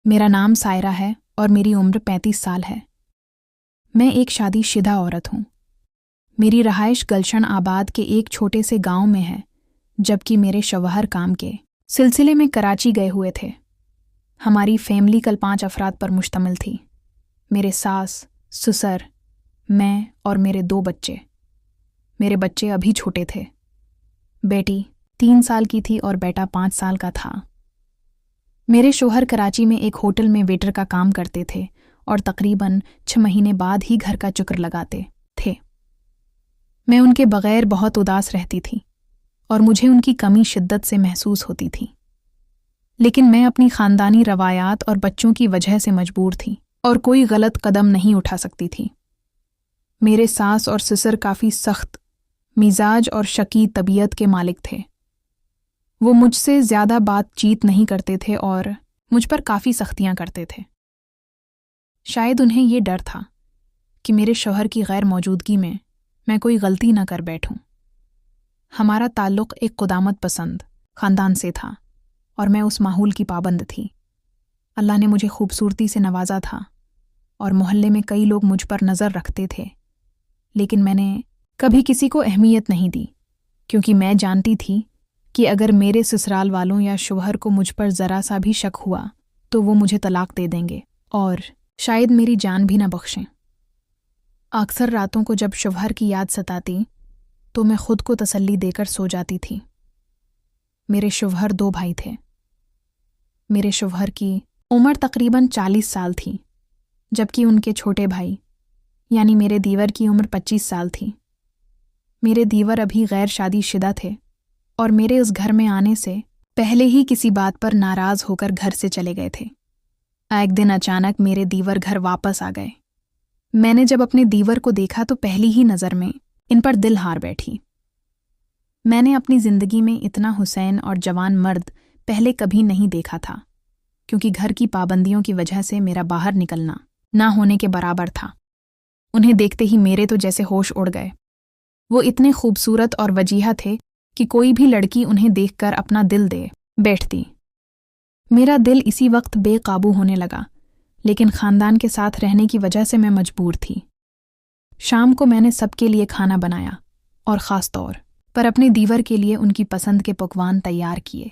मेरा नाम सायरा है और मेरी उम्र 35 साल है। मैं एक शादीशुदा औरत हूँ। मेरी रहाइश गुलशन आबाद के एक छोटे से गांव में है, जबकि मेरे शौहर काम के सिलसिले में कराची गए हुए थे। हमारी फैमिली कल 5 अफराद पर मुश्तमिल थी। मेरे सास, ससुर, मैं और मेरे 2 बच्चे। मेरे बच्चे अभी छोटे थे। बेटी 3 साल की थी और बेटा 5 साल का था। मेरे शौहर कराची में एक होटल में वेटर का काम करते थे और तकरीबन 6 महीने बाद ही घर का चक्कर लगाते थे। मैं उनके बगैर बहुत उदास रहती थी और मुझे उनकी कमी शिद्दत से महसूस होती थी। लेकिन मैं अपनी ख़ानदानी रवायात और बच्चों की वजह से मजबूर थी और कोई गलत कदम नहीं उठा सकती थी। मेरे सास और ससुर काफ़ी सख्त मिजाज और शकी तबीयत के मालिक थे। वो मुझसे ज़्यादा बातचीत नहीं करते थे और मुझ पर काफ़ी सख्तियाँ करते थे। शायद उन्हें ये डर था कि मेरे शौहर की गैर मौजूदगी में मैं कोई गलती न कर बैठूं। हमारा ताल्लुक़ एक क़ुदामत पसंद ख़ानदान से था और मैं उस माहौल की पाबंद थी। अल्लाह ने मुझे खूबसूरती से नवाजा था और मोहल्ले में कई लोग मुझ पर नज़र रखते थे, लेकिन मैंने कभी किसी को अहमियत नहीं दी, क्योंकि मैं जानती थी कि अगर मेरे ससुराल वालों या शौहर को मुझ पर ज़रा सा भी शक हुआ तो वो मुझे तलाक दे देंगे और शायद मेरी जान भी न बख्शें। अक्सर रातों को जब शौहर की याद सताती तो मैं खुद को तसल्ली देकर सो जाती थी। मेरे शौहर 2 भाई थे। मेरे शौहर की उम्र तकरीबन 40 साल थी, जबकि उनके छोटे भाई यानी मेरे दीवर की उम्र 25 साल थी। मेरे दीवर अभी गैर शादीशुदा थे और मेरे उस घर में आने से पहले ही किसी बात पर नाराज़ होकर घर से चले गए थे। एक दिन अचानक मेरे दीवर घर वापस आ गए। मैंने जब अपने दीवर को देखा तो पहली ही नज़र में इन पर दिल हार बैठी। मैंने अपनी ज़िंदगी में इतना हुसैन और जवान मर्द पहले कभी नहीं देखा था, क्योंकि घर की पाबंदियों की वजह से मेरा बाहर निकलना ना होने के बराबर था। उन्हें देखते ही मेरे तो जैसे होश उड़ गए। वो इतने खूबसूरत और वजीहा थे कि कोई भी लड़की उन्हें देखकर अपना दिल दे बैठती। मेरा दिल इसी वक्त बेकाबू होने लगा, लेकिन ख़ानदान के साथ रहने की वजह से मैं मजबूर थी। शाम को मैंने सबके लिए खाना बनाया और ख़ास तौर पर अपने दीवर के लिए उनकी पसंद के पकवान तैयार किए।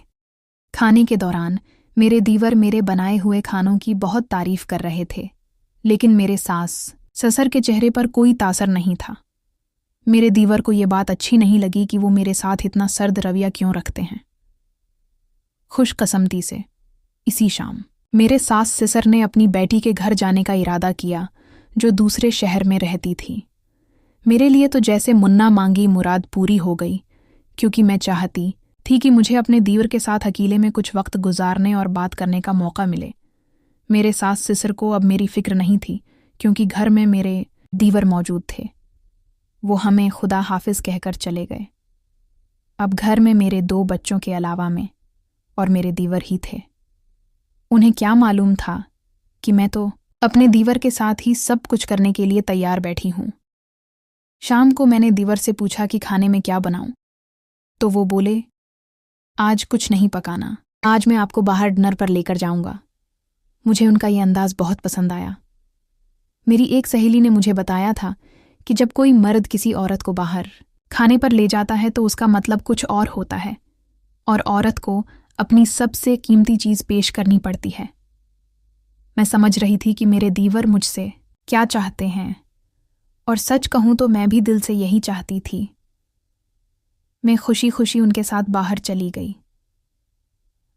खाने के दौरान मेरे दीवर मेरे बनाए हुए खानों की बहुत तारीफ़ कर रहे थे, लेकिन मेरे सास ससुर के चेहरे पर कोई तासर नहीं था। मेरे दीवर को ये बात अच्छी नहीं लगी कि वो मेरे साथ इतना सर्द रवैया क्यों रखते हैं। खुशकस्मती से इसी शाम मेरे सास ससुर ने अपनी बेटी के घर जाने का इरादा किया, जो दूसरे शहर में रहती थी। मेरे लिए तो जैसे मुन्ना मांगी मुराद पूरी हो गई, क्योंकि मैं चाहती थी कि मुझे अपने दीवर के साथ अकेले में कुछ वक्त गुजारने और बात करने का मौका मिले। मेरे सास ससुर को अब मेरी फिक्र नहीं थी, क्योंकि घर में मेरे दीवर मौजूद थे। वो हमें खुदा हाफिज कहकर चले गए। अब घर में मेरे 2 बच्चों के अलावा मैं और मेरे दीवर ही थे। उन्हें क्या मालूम था कि मैं तो अपने दीवर के साथ ही सब कुछ करने के लिए तैयार बैठी हूँ। शाम को मैंने दीवर से पूछा कि खाने में क्या बनाऊं, तो वो बोले, आज कुछ नहीं पकाना, आज मैं आपको बाहर डिनर पर लेकर जाऊंगा। मुझे उनका ये अंदाज़ बहुत पसंद आया। मेरी एक सहेली ने मुझे बताया था कि जब कोई मर्द किसी औरत को बाहर खाने पर ले जाता है तो उसका मतलब कुछ और होता है और औरत को अपनी सबसे कीमती चीज़ पेश करनी पड़ती है। मैं समझ रही थी कि मेरे दीवर मुझसे क्या चाहते हैं, और सच कहूँ तो मैं भी दिल से यही चाहती थी। मैं खुशी खुशी उनके साथ बाहर चली गई।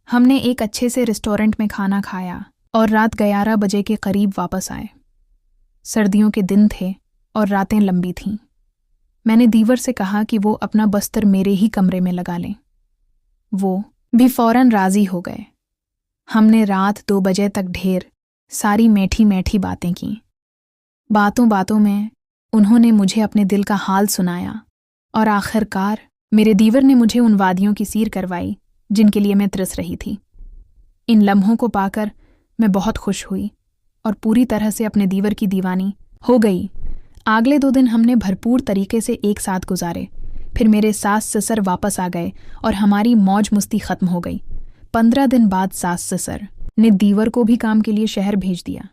हमने एक अच्छे से रेस्टोरेंट में खाना खाया और रात 11 बजे के करीब वापस आए। सर्दियों के दिन थे और रातें लंबी थीं। मैंने दीवर से कहा कि वो अपना बस्तर मेरे ही कमरे में लगा लें। वो भी फौरन राज़ी हो गए। हमने रात 2 बजे तक ढेर सारी मीठी मीठी बातें की। बातों बातों में उन्होंने मुझे अपने दिल का हाल सुनाया और आखिरकार मेरे दीवर ने मुझे उन वादियों की सीर करवाई जिनके लिए मैं तरस रही थी। इन लम्हों को पाकर मैं बहुत खुश हुई और पूरी तरह से अपने दीवर की दीवानी हो गई। अगले 2 दिन हमने भरपूर तरीके से एक साथ गुजारे। फिर मेरे सास ससुर वापस आ गए और हमारी मौज मस्ती ख़त्म हो गई। 15 दिन बाद सास ससुर ने दीवर को भी काम के लिए शहर भेज दिया।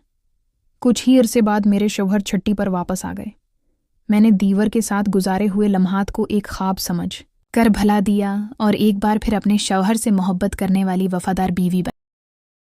कुछ ही अरसे बाद मेरे शौहर छुट्टी पर वापस आ गए। मैंने दीवर के साथ गुजारे हुए लम्हात को एक ख्वाब समझ कर भला दिया और एक बार फिर अपने शौहर से मोहब्बत करने वाली वफादार बीवी बनी।